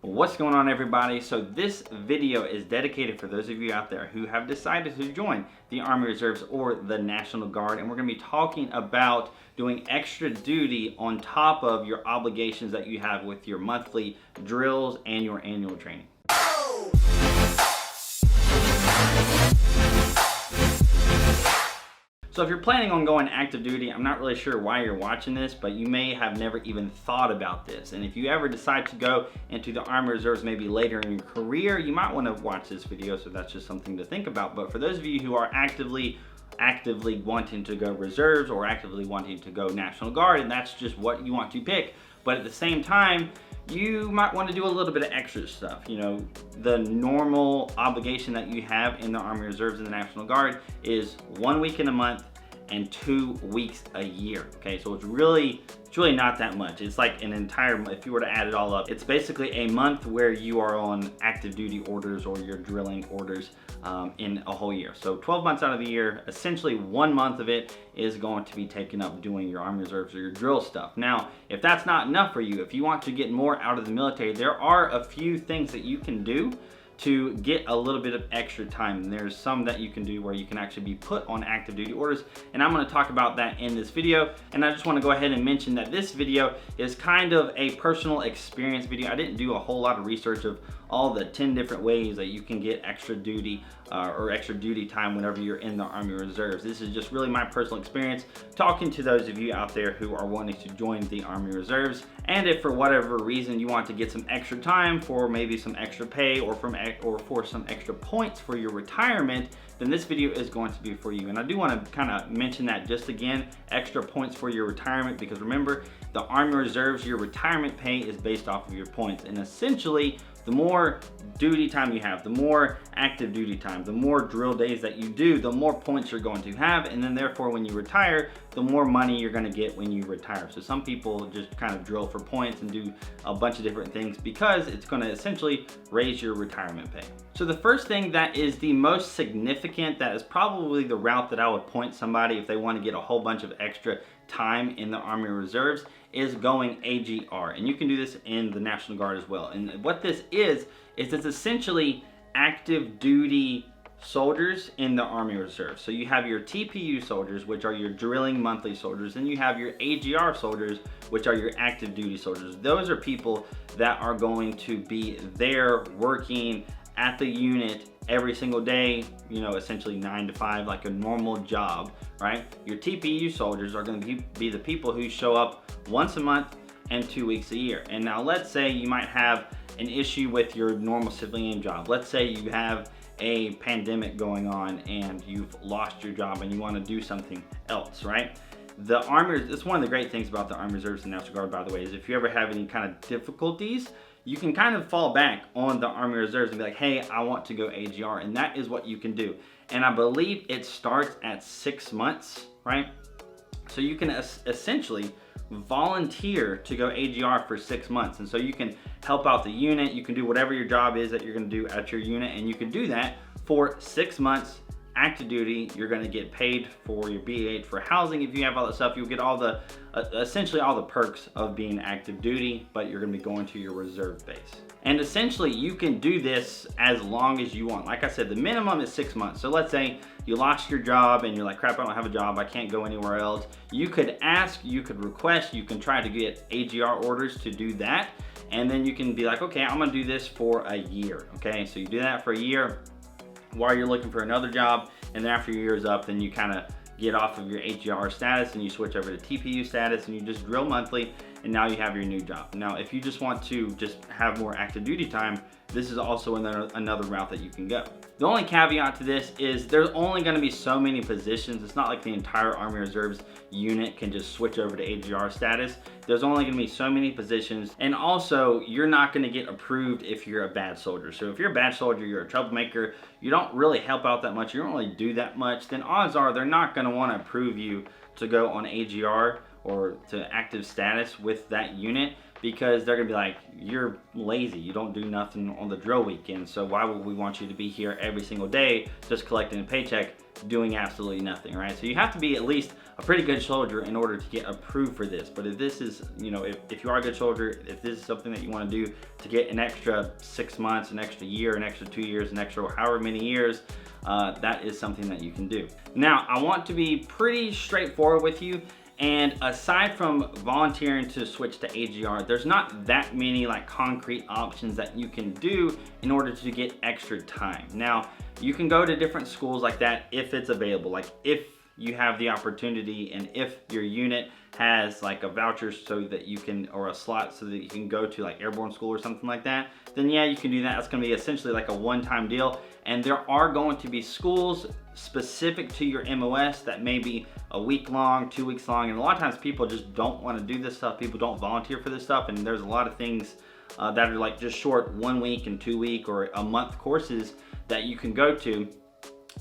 What's going on, everybody? So this video is dedicated for those of you out there who have decided to join the Army Reserves or the National Guard, and we're going to be talking about doing extra duty on top of your obligations that you have with your monthly drills and your annual training. So if you're planning on going active duty, I'm not really sure why you're watching this, but you may have never even thought about this. And if you ever decide to go into the Army Reserves maybe later in your career, you might want to watch this video, so that's just something to think about. But for those of you who are actively wanting to go reserves or actively wanting to go National Guard, and that's just what you want to pick, but at the same time, you might want to do a little bit of extra stuff. You know, the normal obligation that you have in the Army Reserves and the National Guard is 1 week in a month and 2 weeks a year. Okay, so it's really not that much. It's like an entire, if you were to add it all up, it's basically a month where you are on active duty orders or your drilling orders in a whole year. So 12 months out of the year, essentially 1 month of it is going to be taken up doing your Army Reserves or your drill stuff. Now, if that's not enough for you, if you want to get more out of the military, there are a few things that you can do to get a little bit of extra time. And there's some that you can do where you can actually be put on active duty orders, and I'm going to talk about that in this video. And I just want to go ahead and mention that this video is kind of a personal experience video. I didn't do a whole lot of research of all the 10 different ways that you can get extra duty or extra duty time whenever you're in the Army Reserves. This is just really my personal experience talking to those of you out there who are wanting to join the Army Reserves. And if for whatever reason you want to get some extra time for maybe some extra pay or for some extra points for your retirement, then this video is going to be for you. And I do want to kind of mention that just again, extra points for your retirement, because remember, the Army Reserves, your retirement pay is based off of your points. And essentially, the more duty time you have, the more active duty time, the more drill days that you do, the more points you're going to have, and then therefore when you retire, the more money you're going to get when you retire. So some people just kind of drill for points and do a bunch of different things because it's going to essentially raise your retirement pay. So the first thing that is the most significant, that is probably the route that I would point somebody if they want to get a whole bunch of extra time in the Army Reserves, is going AGR. And you can do this in the National Guard as well. And what this is it's essentially active duty soldiers in the Army Reserve. So you have your TPU soldiers, which are your drilling monthly soldiers, and you have your AGR soldiers, which are your active duty soldiers. Those are people that are going to be there working at the unit every single day, you know, essentially 9 to 5, like a normal job, right? Your TPU soldiers are going to be the people who show up once a month and 2 weeks a year. And now let's say you might have an issue with your normal civilian job. Let's say you have a pandemic going on and you've lost your job and you want to do something else, right? The Army, it's one of the great things about the Army Reserves and National Guard, by the way, is if you ever have any kind of difficulties, you can kind of fall back on the Army Reserves and be like, hey, I want to go AGR, and that is what you can do. And I believe it starts at 6 months, right? So you can essentially volunteer to go AGR for 6 months. And so you can help out the unit, you can do whatever your job is that you're gonna do at your unit, and you can do that for 6 months. Active duty, you're going to get paid for your BH, for housing. If you have all that stuff, you'll get all the essentially all the perks of being active duty, but you're going to be going to your reserve base. And essentially you can do this as long as you want. Like I said, the minimum is 6 months. So let's say you lost your job and you're like, crap, I don't have a job, I can't go anywhere else. You could ask, you could request, you can try to get AGR orders to do that, and then you can be like, okay, I'm going to do this for a year. Okay, so you do that for a year while you're looking for another job, and then after your year is up, then you kind of get off of your AGR status and you switch over to TPU status and you just drill monthly, and now you have your new job. Now, if you just want to just have more active duty time, this is also another route that you can go. The only caveat to this is there's only going to be so many positions. It's not like the entire Army Reserves unit can just switch over to AGR status. There's only going to be so many positions, and also you're not going to get approved if you're a bad soldier. So if you're a bad soldier, you're a troublemaker, you don't really help out that much, you don't really do that much, then odds are they're not going to want to approve you to go on AGR or to active status with that unit, because they're gonna be like, you're lazy, you don't do nothing on the drill weekend, so why would we want you to be here every single day just collecting a paycheck doing absolutely nothing, right? So you have to be at least a pretty good soldier in order to get approved for this. But if this is, you know, if you are a good soldier, if this is something that you want to do to get an extra 6 months, an extra year, an extra 2 years, an extra however many years, that is something that you can do. Now, I want to be pretty straightforward with you. And aside from volunteering to switch to AGR, there's not that many like concrete options that you can do in order to get extra time. Now, you can go to different schools like that if it's available, like if you have the opportunity and if your unit has like a voucher so that you can, or a slot so that you can go to like airborne school or something like that, then yeah, you can do that. That's gonna be essentially like a one-time deal. And there are going to be schools specific to your MOS that may be a week long, 2 weeks long, and a lot of times people just don't want to do this stuff. People don't volunteer for this stuff, and there's a lot of things that are like just short 1 week and 2 week or a month courses that you can go to.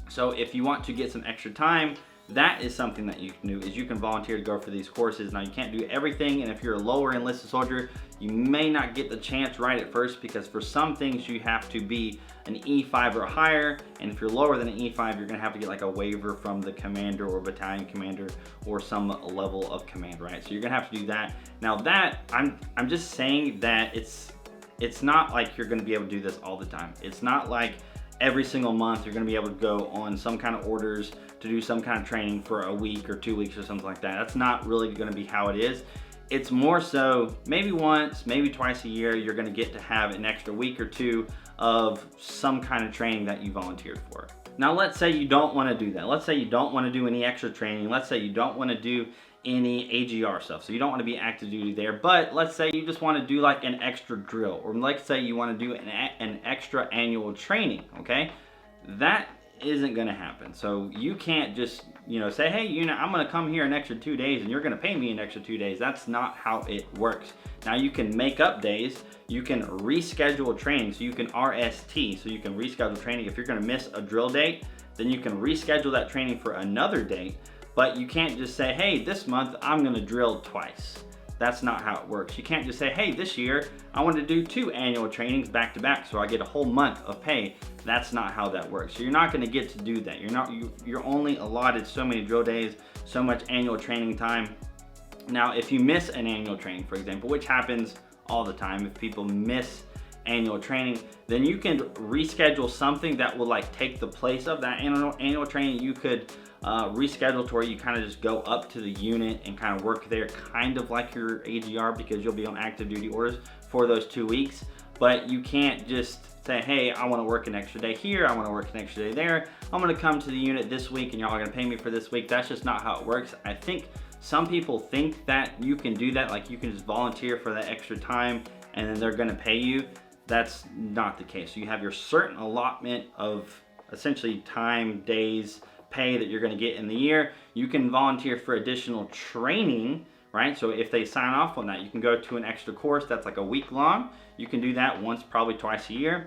So if you want to get some extra time, that is something that you can do, is you can volunteer to go for these courses. Now, you can't do everything, and if you're a lower enlisted soldier, you may not get the chance right at first, because for some things you have to be an E5 or higher, and if you're lower than an E5, you're gonna have to get like a waiver from the commander or battalion commander or some level of command, right? So you're gonna have to do that. Now that, I'm just saying that it's not like you're gonna be able to do this all the time. It's not like every single month you're gonna be able to go on some kind of orders to do some kind of training for a week or 2 weeks or something like that. That's not really gonna be how it is. It's more so maybe once, maybe twice a year, you're gonna get to have an extra week or two of some kind of training that you volunteered for. Now, let's say you don't wanna do that. Let's say you don't wanna do any extra training. Let's say you don't wanna do any AGR stuff. So you don't wanna be active duty there, but let's say you just wanna do like an extra drill, or let's say you wanna do an extra annual training, okay? That isn't gonna happen. So you can't just, you know, say, hey, you know, I'm gonna come here an extra 2 days and you're gonna pay me an extra 2 days. That's not how it works. Now, you can make up days, you can reschedule training, so you can RST, so you can reschedule training. If you're gonna miss a drill date, then you can reschedule that training for another date, but you can't just say, hey, this month I'm gonna drill twice. That's not how it works. You can't just say, hey, this year I want to do 2 annual trainings back to back so I get a whole month of pay. That's not how that works. So you're not going to get to do that. You're only allotted so many drill days, so much annual training time. Now, if you miss an annual training, for example, which happens all the time, if people miss annual training, then you can reschedule something that will like take the place of that annual training. You could reschedule to where you kind of just go up to the unit and kind of work there, kind of like your AGR, because you'll be on active duty orders for those 2 weeks. But you can't just say, hey, I want to work an extra day here, I want to work an extra day there, I'm going to come to the unit this week and y'all are going to pay me for this week. That's just not how it works. I think some people think that you can do that, like you can just volunteer for that extra time and then they're going to pay you. That's not the case. You have your certain allotment of essentially time, days, pay that you're going to get in the year. You can volunteer for additional training, right? So if they sign off on that, you can go to an extra course that's like a week long. You can do that once, probably twice a year.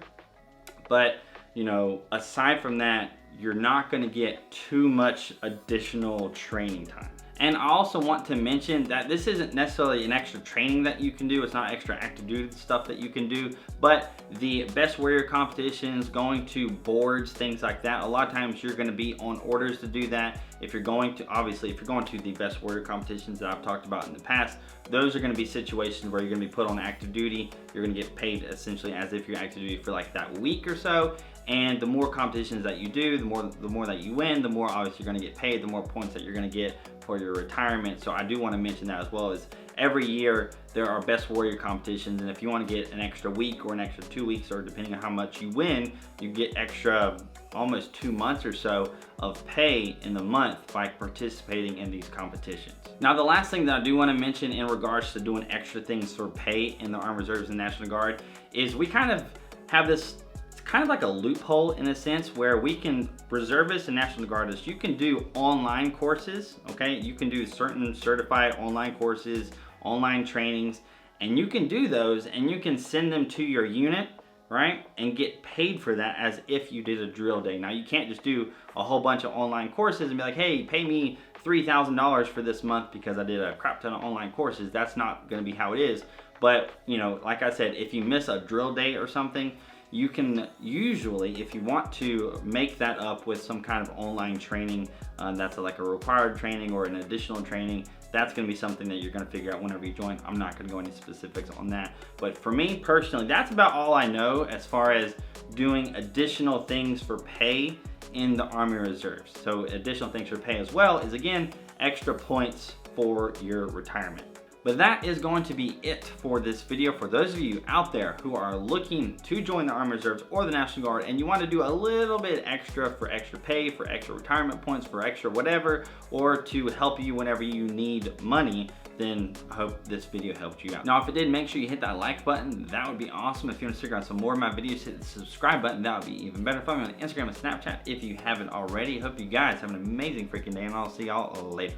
But, you know, aside from that, you're not going to get too much additional training time. And I also want to mention that this isn't necessarily an extra training that you can do. It's not extra active duty stuff that you can do, but the best warrior competitions, going to boards, things like that, a lot of times you're going to be on orders to do that. If you're going to, obviously, if you're going to the best warrior competitions that I've talked about in the past, those are going to be situations where you're going to be put on active duty. You're going to get paid essentially as if you're active duty for like that week or so. And the more competitions that you do, the more that you win, the more obviously you're going to get paid, the more points that you're going to get for your retirement. So I do want to mention that as well, is every year there are best warrior competitions, and if you want to get an extra week or an extra 2 weeks, or depending on how much you win, you get extra almost 2 months or so of pay in the month by participating in these competitions. Now, the last thing that I do want to mention in regards to doing extra things for pay in the Armed Reserves and National Guard is we kind of have this, it's kind of like a loophole in a sense, where we can, reservists and National Guardists, you can do online courses, okay? You can do certain certified online courses, online trainings, and you can do those and you can send them to your unit, right? And get paid for that as if you did a drill day. Now, you can't just do a whole bunch of online courses and be like, hey, pay me $3,000 for this month because I did a crap ton of online courses. That's not going to be how it is. But, you know, like I said, if you miss a drill day or something, you can usually, if you want to make that up with some kind of online training, that's like a required training or an additional training, that's gonna be something that you're gonna figure out whenever you join. I'm not gonna go into specifics on that. But for me personally, that's about all I know as far as doing additional things for pay in the Army Reserves. So additional things for pay as well is, again, extra points for your retirement. But that is going to be it for this video. For those of you out there who are looking to join the Army Reserves or the National Guard and you want to do a little bit extra for extra pay, for extra retirement points, for extra whatever, or to help you whenever you need money, then I hope this video helped you out. Now, if it did, make sure you hit that like button. That would be awesome. If you want to stick around some more of my videos, hit the subscribe button. That would be even better. Follow me on Instagram and Snapchat if you haven't already. Hope you guys have an amazing freaking day, and I'll see y'all later.